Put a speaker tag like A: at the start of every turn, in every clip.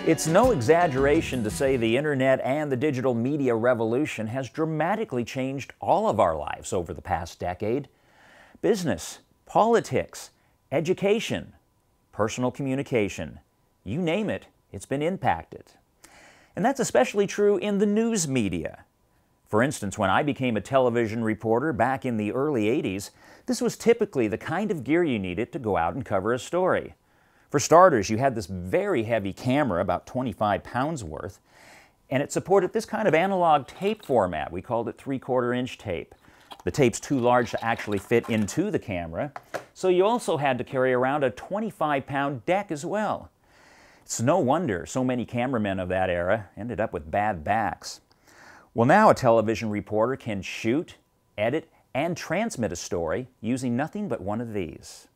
A: It's no exaggeration to say the internet and the digital media revolution has dramatically changed all of our lives over the past decade. Business, politics, education, personal communication, you name it, it's been impacted. And that's especially true in the news media. For instance, when I became a television reporter back in the early 80s, this was typically the kind of gear you needed to go out and cover a story. For starters, you had this very heavy camera, about 25 pounds worth, and it supported this kind of analog tape format. We called it 3/4-inch tape. The tape's too large to actually fit into the camera, so you also had to carry around a 25-pound deck as well. It's no wonder so many cameramen of that era ended up with bad backs. Well, now a television reporter can shoot, edit, and transmit a story using nothing but one of these.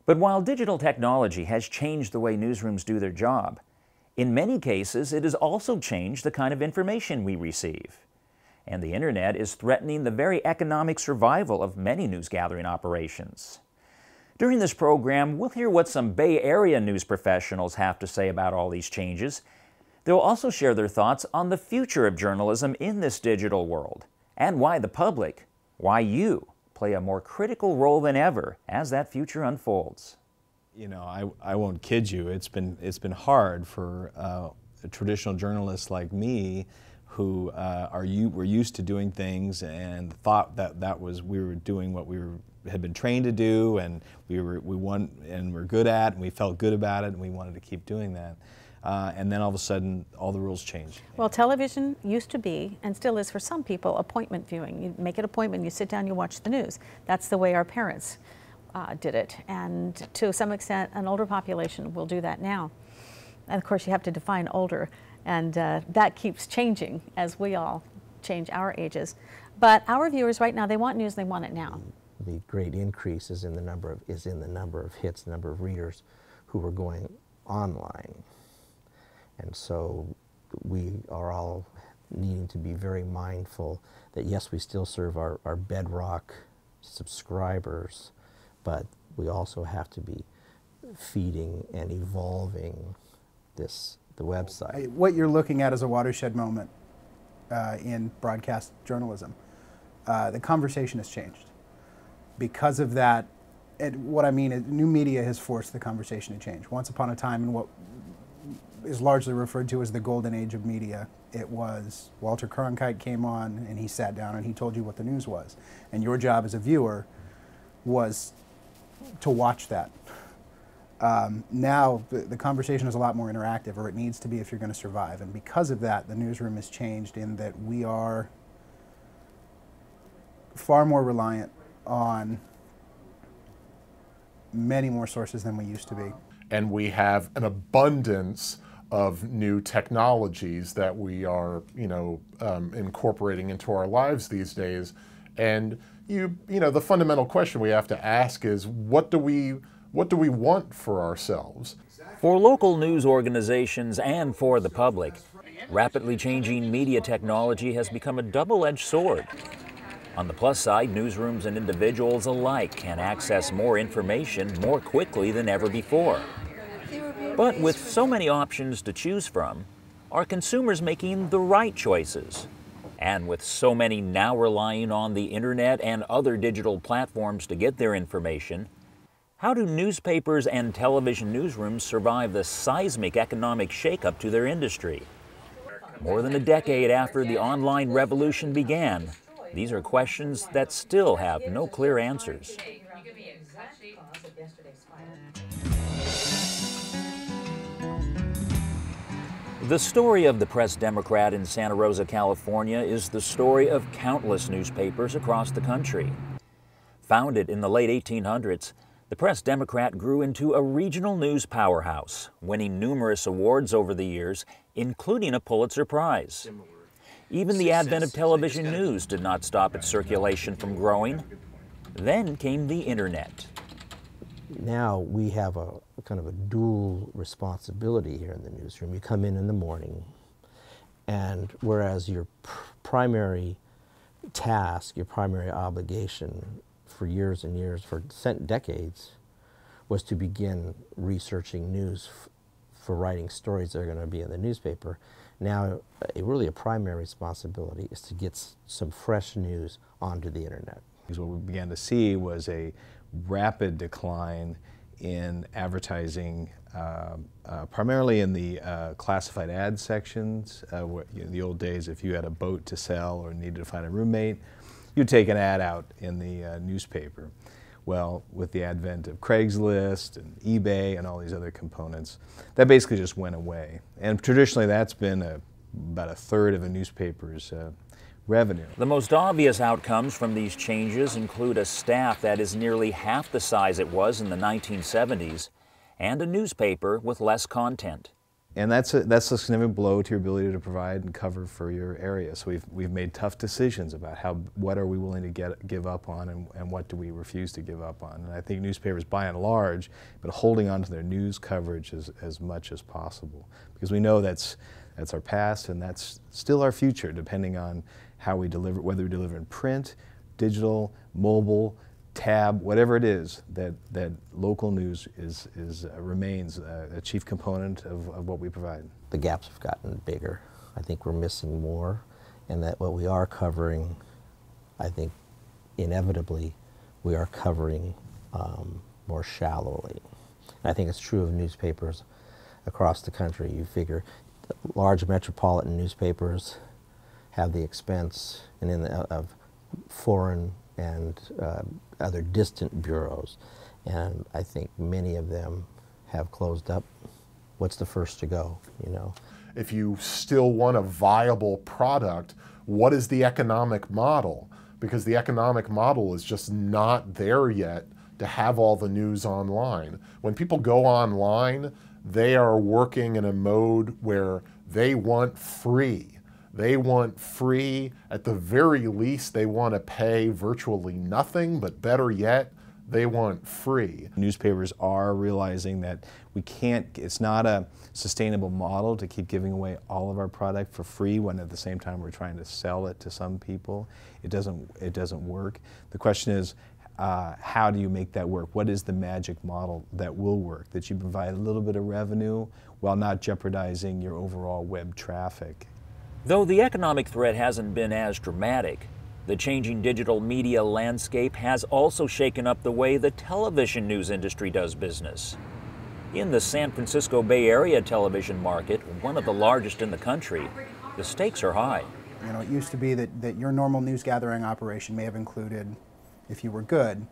A: But while digital technology has changed the way newsrooms do their job, in many cases it has also changed the kind of information we receive. And the internet is threatening the very economic survival of many news gathering operations. During this program, we'll hear what some Bay Area news professionals have to say about all these changes. They'll also share their thoughts on the future of journalism in this digital world, and why the public, why you, play a more critical role than ever as that future unfolds.
B: You know, I won't kid you. It's been hard for traditional journalists like me, who were used to doing things and thought that we were doing what we had been trained to do, and we were good at, and we felt good about it, and we wanted to keep doing that. And then all of a sudden, all the rules changed.
C: Well, television used to be, and still is for some people, appointment viewing. You make an appointment, you sit down, you watch the news. That's the way our parents did it. And to some extent, an older population will do that now. And of course, you have to define older, and that keeps changing as we all change our ages. But our viewers right now, they want news, they want it now.
D: The great increase is in the number of hits, the number of readers who are going online. And so we are all needing to be very mindful that yes, we still serve our bedrock subscribers, but we also have to be feeding and evolving the website.
E: What you're looking at is a watershed moment in broadcast journalism. The conversation has changed. Because of that, what I mean is new media has forced the conversation to change. Once upon a time in what is largely referred to as the golden age of media, it was Walter Cronkite came on and he sat down and he told you what the news was. And your job as a viewer was to watch that. Now the conversation is a lot more interactive, or it needs to be if you're going to survive. And because of that, the newsroom has changed in that we are far more reliant on many more sources than we used to be.
F: And we have an abundance of new technologies that we are, incorporating into our lives these days. And the fundamental question we have to ask is, what do we want for ourselves?
A: For local news organizations and for the public, rapidly changing media technology has become a double-edged sword. On the plus side, newsrooms and individuals alike can access more information more quickly than ever before. But with so many options to choose from, are consumers making the right choices? And with so many now relying on the internet and other digital platforms to get their information, how do newspapers and television newsrooms survive the seismic economic shakeup to their industry? More than a decade after the online revolution began, these are questions that still have no clear answers. The story of the Press Democrat in Santa Rosa, California is the story of countless newspapers across the country. Founded in the late 1800s, the Press Democrat grew into a regional news powerhouse, winning numerous awards over the years, including a Pulitzer Prize. Even the advent of television news did not stop its circulation from growing. Then came the internet.
D: Now we have a kind of a dual responsibility here in the newsroom. You come in the morning, and whereas your primary task, your primary obligation for years and years, for decades, was to begin researching news for writing stories that are going to be in the newspaper. Now, really a primary responsibility is to get some fresh news onto the internet.
B: Because what we began to see was a rapid decline in advertising, primarily in the classified ad sections. Where, in the old days, if you had a boat to sell or needed to find a roommate, you'd take an ad out in the newspaper. Well, with the advent of Craigslist and eBay and all these other components, that basically just went away. And traditionally, that's been about a third of a newspaper's revenue.
A: The most obvious outcomes from these changes include a staff that is nearly half the size it was in the 1970s and a newspaper with less content.
B: And that's a significant blow to your ability to provide and cover for your area. So we've made tough decisions about what are we willing to give up on and what do we refuse to give up on. And I think newspapers, by and large, but holding on to their news coverage as much as possible, because we know that's our past and that's still our future, depending on how we deliver, whether we deliver in print, digital, mobile, tab, whatever it is, that local news remains a chief component of what we provide.
D: The gaps have gotten bigger. I think we're missing more, and that what we are covering, I think inevitably we are covering more shallowly. And I think it's true of newspapers across the country. You figure large metropolitan newspapers have the expense of foreign and other distant bureaus, and I think many of them have closed up. What's the first to go, you know?
F: If you still want a viable product, what is the economic model? Because the economic model is just not there yet to have all the news online. When people go online, they are working in a mode where they want free. They want free. At the very least, they want to pay virtually nothing, but better yet, they want free.
B: Newspapers are realizing that it's not a sustainable model to keep giving away all of our product for free when at the same time we're trying to sell it to some people. It doesn't work. The question is, how do you make that work? What is the magic model that will work, that you provide a little bit of revenue while not jeopardizing your overall web traffic?
A: Though the economic threat hasn't been as dramatic, the changing digital media landscape has also shaken up the way the television news industry does business. In the San Francisco Bay Area television market, one of the largest in the country, the stakes are high.
E: You know, it used to be that your normal news gathering operation may have included, if you were good,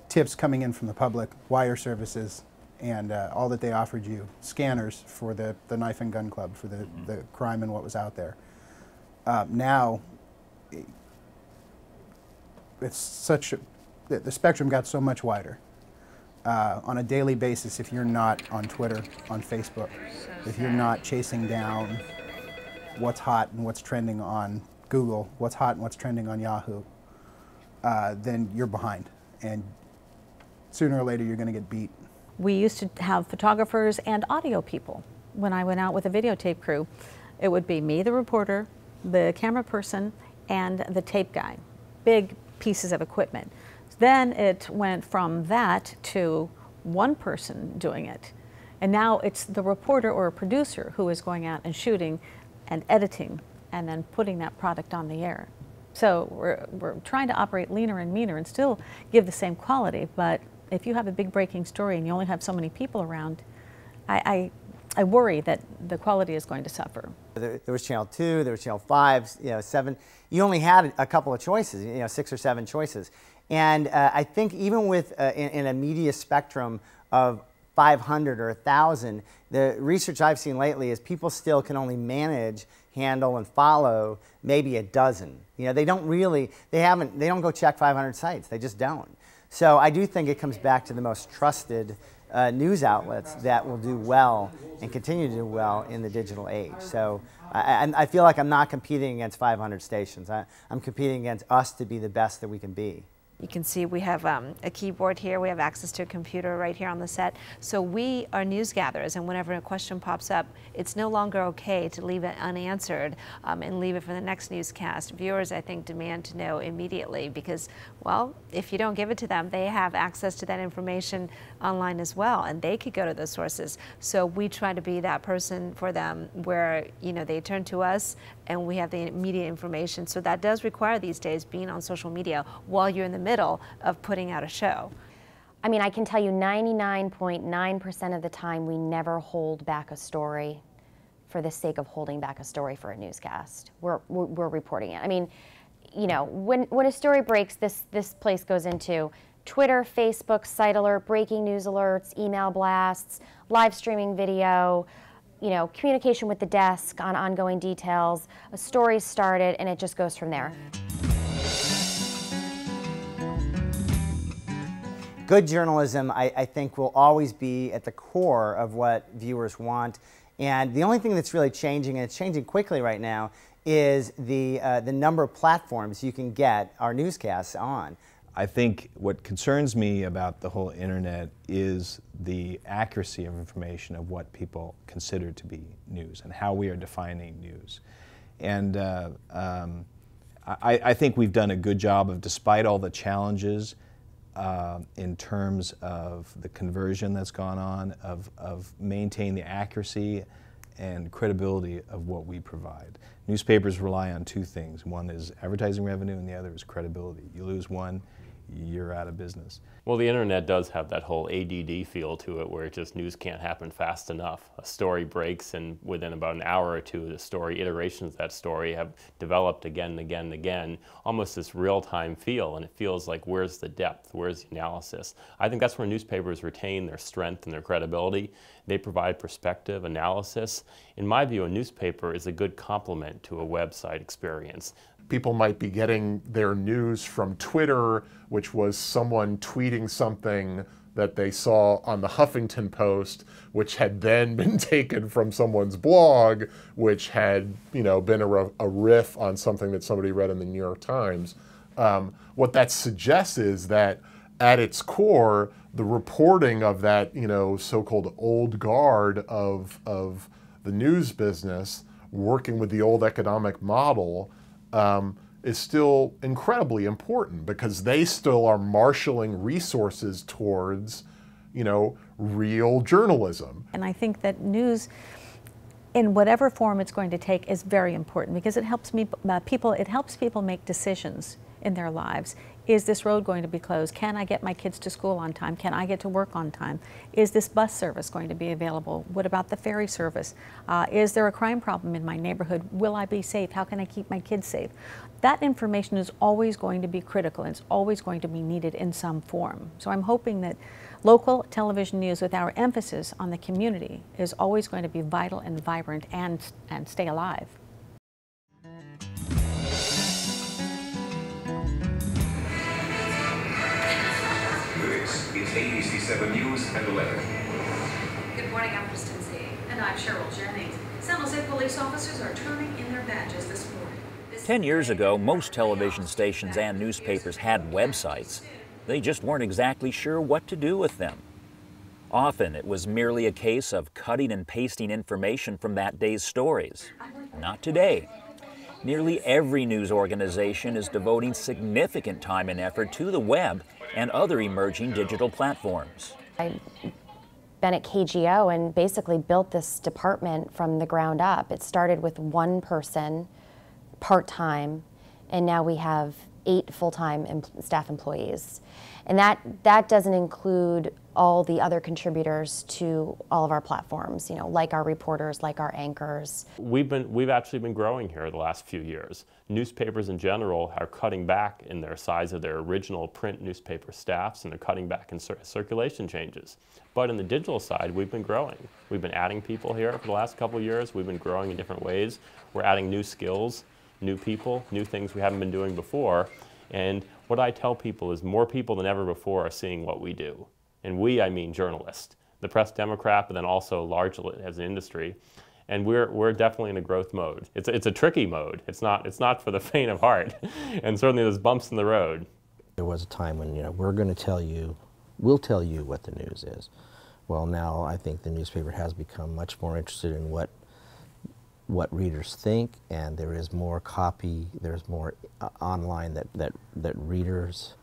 E: tips coming in from the public, wire services, and all that they offered you, scanners for the knife and gun club, for the crime and what was out there. Now, it's the spectrum got so much wider. On a daily basis, if you're not on Twitter, on Facebook, if you're not chasing down what's hot and what's trending on Google, what's hot and what's trending on Yahoo, then you're behind. And sooner or later, you're going to get beat.
C: We used to have photographers and audio people. When I went out with a videotape crew, it would be me, the reporter, the camera person, and the tape guy. Big pieces of equipment. Then it went from that to one person doing it. And now it's the reporter or a producer who is going out and shooting and editing and then putting that product on the air. So we're trying to operate leaner and meaner and still give the same quality, but if you have a big breaking story and you only have so many people around, I worry that the quality is going to suffer.
G: There was Channel 2, there was Channel 5, 7. You only had a couple of choices, 6 or 7 choices. And I think even with in a media spectrum of 500 or 1,000, the research I've seen lately is people still can only manage, handle, and follow maybe a dozen. They don't really, they don't go check 500 sites. They just don't. So I do think it comes back to the most trusted news outlets that will do well and continue to do well in the digital age. So I feel like I'm not competing against 500 stations. I'm competing against us to be the best that we can be.
H: You can see we have a keyboard here. We have access to a computer right here on the set. So we are news gatherers, and whenever a question pops up, it's no longer okay to leave it unanswered and leave it for the next newscast. Viewers, I think, demand to know immediately because, well, if you don't give it to them, they have access to that information online as well, and they could go to those sources. So we try to be that person for them where, you know, they turn to us and we have the immediate information. So that does require these days being on social media while you're in the middle of putting out a show.
I: I mean, I can tell you 99.9% of the time we never hold back a story for the sake of holding back a story for a newscast. We're reporting it. I mean, you know, when a story breaks, this place goes into Twitter, Facebook, site alert, breaking news alerts, email blasts, live streaming video, you know, communication with the desk on ongoing details. A story started and it just goes from there.
G: Good journalism, I think, will always be at the core of what viewers want. And the only thing that's really changing, and it's changing quickly right now, is the number of platforms you can get our newscasts on.
B: I think what concerns me about the whole internet is the accuracy of information of what people consider to be news and how we are defining news. And I think we've done a good job of, despite all the challenges, in terms of the conversion that's gone on, of maintaining the accuracy and credibility of what we provide. Newspapers rely on two things. One is advertising revenue and the other is credibility. You lose one, you're out of business.
J: Well, the internet does have that whole ADD feel to it where just news can't happen fast enough. A story breaks and within about an hour or two, the story, iterations of that story have developed again and again and again, almost this real-time feel, and it feels like where's the depth, where's the analysis? I think that's where newspapers retain their strength and their credibility. They provide perspective, analysis. In my view, a newspaper is a good complement to a website experience.
F: People might be getting their news from Twitter, which was someone tweeting something that they saw on the Huffington Post, which had then been taken from someone's blog, which had, you know, been a riff on something that somebody read in the New York Times. What that suggests is that at its core, the reporting of that, you know, so-called old guard of the news business, working with the old economic model, is still incredibly important because they still are marshaling resources towards, you know, real journalism.
C: And I think that news, in whatever form it's going to take, is very important because it helps people make decisions in their lives. Is this road going to be closed? Can I get my kids to school on time? Can I get to work on time? Is this bus service going to be available? What about the ferry service? Is there a crime problem in my neighborhood? Will I be safe? How can I keep my kids safe? That information is always going to be critical and it's always going to be needed in some form. So I'm hoping that local television news with our emphasis on the community is always going to be vital and vibrant and stay alive.
K: It's ABC 7 News at 11.
L: Good morning, I'm Kristen Z. And I'm Cheryl Jennings. San Jose police officers are turning in their badges this morning.
A: 10 years ago, most television stations and newspapers had websites. They just weren't exactly sure what to do with them. Often, it was merely a case of cutting and pasting information from that day's stories. Not today. Nearly every news organization is devoting significant time and effort to the web and other emerging digital platforms.
I: I've been at KGO and basically built this department from the ground up. It started with one person, part-time, and now we have 8 full-time staff employees. And that doesn't include all the other contributors to all of our platforms, you know, like our reporters, like our anchors.
J: We've actually been growing here the last few years. Newspapers in general are cutting back in their size of their original print newspaper staffs, and they're cutting back in circulation changes. But in the digital side, we've been growing. We've been adding people here for the last couple of years. We've been growing in different ways. We're adding new skills, new people, new things we haven't been doing before. And what I tell people is more people than ever before are seeing what we do. And we, I mean journalists, the Press Democrat, but then also largely as an industry. And we're definitely in a growth mode. It's a tricky mode. It's not for the faint of heart. And certainly there's bumps in the road.
D: There was a time when, we're going to tell you, we'll tell you what the news is. Well, now I think the newspaper has become much more interested in what readers think, and there is more copy, there's more online that readers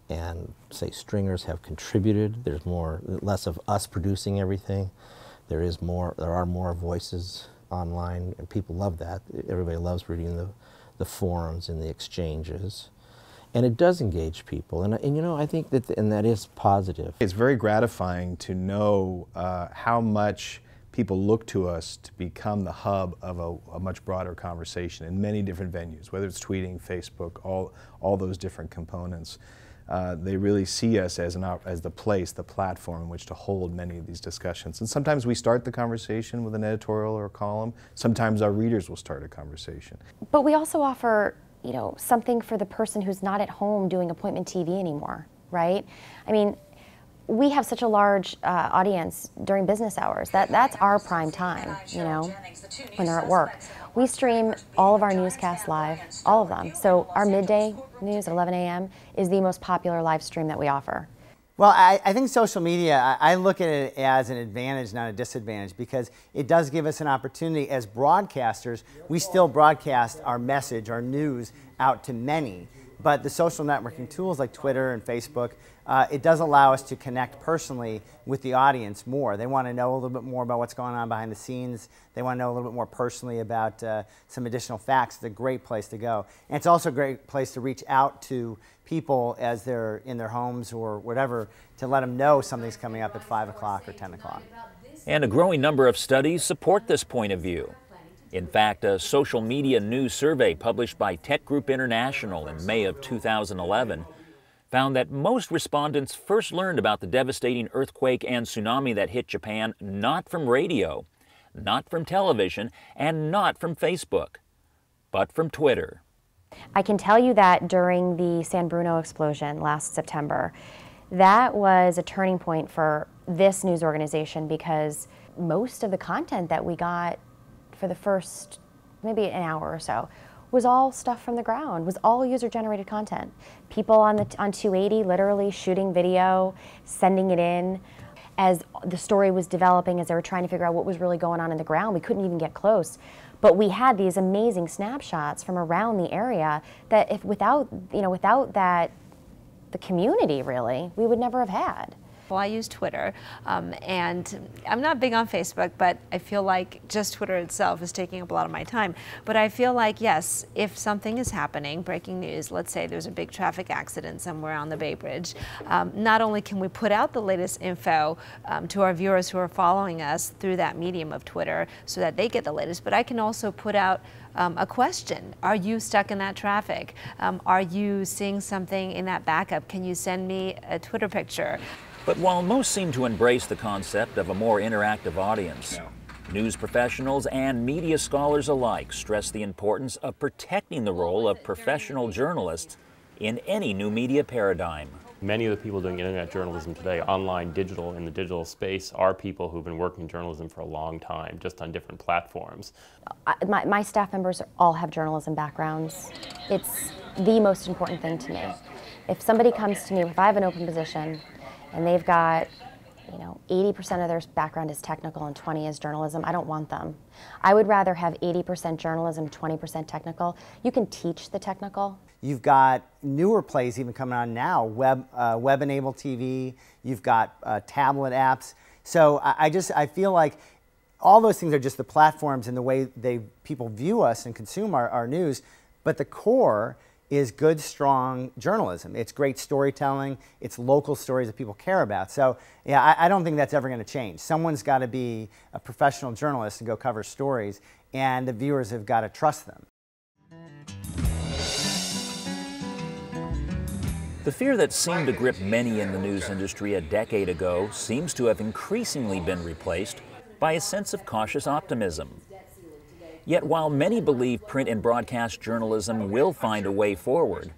D: and, say, stringers have contributed. There's less of us producing everything. There are more voices online, and people love that. Everybody loves reading the forums and the exchanges. And it does engage people, and I think that is positive.
B: It's very gratifying to know how much people look to us to become the hub of a much broader conversation in many different venues, whether it's tweeting, Facebook, all those different components. They really see us as the place, the platform in which to hold many of these discussions. And sometimes we start the conversation with an editorial or a column. Sometimes our readers will start a conversation.
I: But we also offer, something for the person who's not at home doing appointment TV anymore, right? I mean, we have such a large audience during business hours. That's our prime time, when they're at work. We stream all of our newscasts live, all of them. So our midday news at 11 a.m. is the most popular live stream that we offer.
G: Well, I think social media, I look at it as an advantage, not a disadvantage, because it does give us an opportunity as broadcasters. We still broadcast our message, our news, out to many. But the social networking tools like Twitter and Facebook, it does allow us to connect personally with the audience more. They want to know a little bit more about what's going on behind the scenes. They want to know a little bit more personally about some additional facts. It's a great place to go. And it's also a great place to reach out to people as they're in their homes or whatever, to let them know something's coming up at 5 o'clock or 10 o'clock.
A: And a growing number of studies support this point of view. In fact, a social media news survey published by Tech Group International in May of 2011 found that most respondents first learned about the devastating earthquake and tsunami that hit Japan not from radio, not from television, and not from Facebook, but from Twitter.
I: I can tell you that during the San Bruno explosion last September, that was a turning point for this news organization, because most of the content that we got for the first maybe an hour or so was all stuff from the ground, was all user-generated content. People on 280 literally shooting video, sending it in. As the story was developing, as they were trying to figure out what was really going on in the ground, we couldn't even get close. But we had these amazing snapshots from around the area that if without that, the community really, we would never have had.
H: Well, I use Twitter, and I'm not big on Facebook, but I feel like just Twitter itself is taking up a lot of my time. But I feel like, yes, if something is happening, breaking news, let's say there's a big traffic accident somewhere on the Bay Bridge, not only can we put out the latest info to our viewers who are following us through that medium of Twitter so that they get the latest, but I can also put out a question. Are you stuck in that traffic? Are you seeing something in that backup? Can you send me a Twitter picture?
A: But while most seem to embrace the concept of a more interactive audience, news professionals and media scholars alike stress the importance of protecting the role of professional journalists in any new media paradigm.
J: Many of the people doing internet journalism today, online, digital, in the digital space, are people who've been working in journalism for a long time, just on different platforms.
I: My staff members all have journalism backgrounds. It's the most important thing to me. If somebody comes to me, if I have an open position, and they've got, 80% of their background is technical and 20 is journalism, I don't want them. I would rather have 80% journalism, 20% technical. You can teach the technical.
G: You've got newer plays even coming on now, web-enabled TV, you've got tablet apps. So I feel like all those things are just the platforms and the way people view us and consume our news, but the core is good, strong journalism. It's great storytelling. It's local stories that people care about. So, yeah, I don't think that's ever going to change. Someone's got to be a professional journalist and go cover stories, and the viewers have got to trust them.
A: The fear that seemed to grip many in the news industry a decade ago seems to have increasingly been replaced by a sense of cautious optimism. Yet while many believe print and broadcast journalism will find a way forward,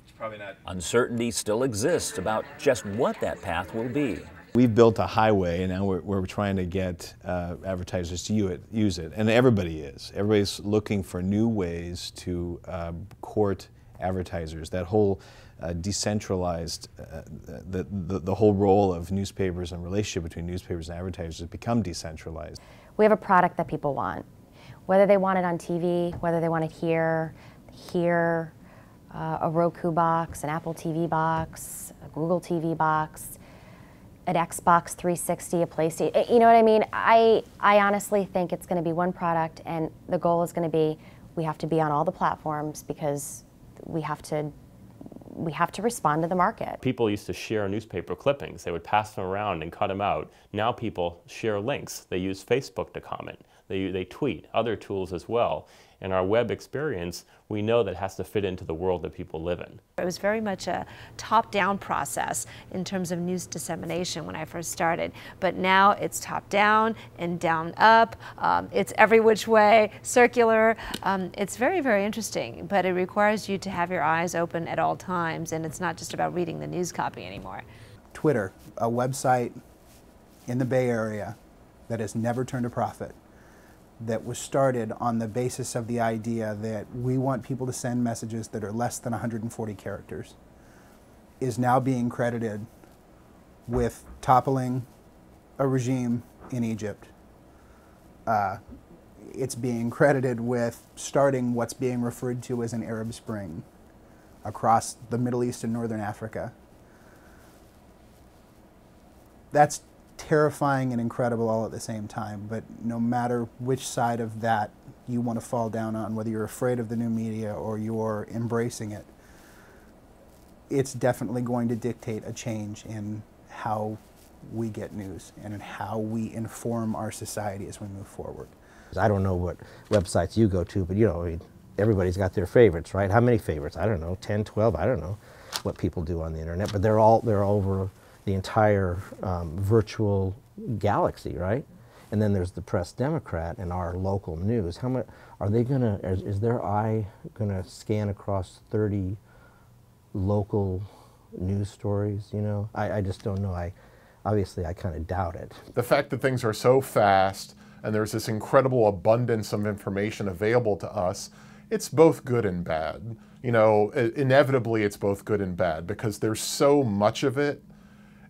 A: uncertainty still exists about just what that path will be.
B: We've built a highway, and now we're trying to get advertisers to use it, and everybody is. Everybody's looking for new ways to court advertisers. That whole decentralized, the whole role of newspapers and relationship between newspapers and advertisers has become decentralized.
I: We have a product that people want. Whether they want it on TV, whether they want it here, a Roku box, an Apple TV box, a Google TV box, an Xbox 360, a PlayStation, you know what I mean? I honestly think it's going to be one product, and the goal is going to be we have to be on all the platforms because we have to respond to the market.
J: People used to share newspaper clippings. They would pass them around and cut them out. Now people share links. They use Facebook to comment. They tweet, other tools as well. In our web experience, we know that has to fit into the world that people live in.
H: It was very much a top-down process in terms of news dissemination when I first started, but now it's top-down and down-up. It's every which way, circular. It's very, very interesting, but it requires you to have your eyes open at all times, and it's not just about reading the news copy anymore.
E: Twitter, a website in the Bay Area that has never turned a profit, that was started on the basis of the idea that we want people to send messages that are less than 140 characters, is now being credited with toppling a regime in Egypt. It's being credited with starting what's being referred to as an Arab Spring across the Middle East and Northern Africa. That's terrifying and incredible all at the same time, but no matter which side of that you want to fall down on, whether you're afraid of the new media or you're embracing it, it's definitely going to dictate a change in how we get news and in how we inform our society as we move forward.
D: I don't know what websites you go to, but you know, everybody's got their favorites, right? How many favorites? I don't know, 10, 12, I don't know what people do on the internet, but they're over the entire virtual galaxy, right? And then there's the Press Democrat and our local news. How much are they gonna? Is their eye gonna scan across 30 local news stories? You know, I just don't know. Obviously I kind of doubt it.
F: The fact that things are so fast and there's this incredible abundance of information available to us, it's both good and bad. You know, inevitably it's both good and bad because there's so much of it.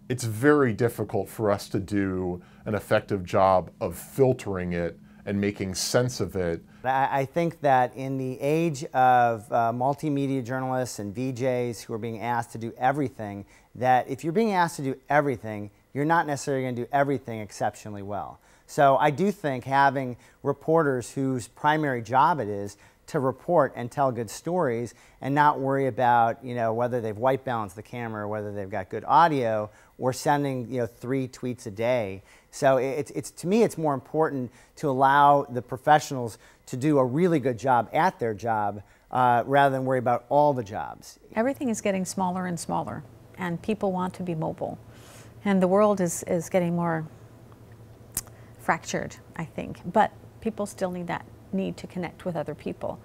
F: It's very difficult for us to do an effective job of filtering it and making sense of it.
G: I think that in the age of multimedia journalists and VJs who are being asked to do everything, that if you're being asked to do everything, you're not necessarily going to do everything exceptionally well. So I do think having reporters whose primary job it is to report and tell good stories and not worry about, you know, whether they've white balanced the camera or whether they've got good audio or sending, you know, 3 tweets a day. So it's to me, it's more important to allow the professionals to do a really good job at their job rather than worry about all the jobs.
C: Everything is getting smaller and smaller, and people want to be mobile. And the world is getting more fractured, I think. But people still need to connect with other people.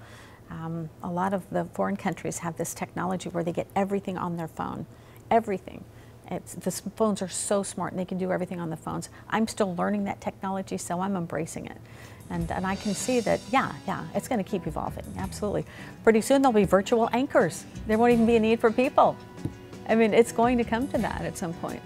C: A lot of the foreign countries have this technology where they get everything on their phone, everything. The phones are so smart and they can do everything on the phones. I'm still learning that technology, so I'm embracing it. And I can see that, yeah, it's going to keep evolving, absolutely. Pretty soon there'll be virtual anchors. There won't even be a need for people. I mean, it's going to come to that at some point.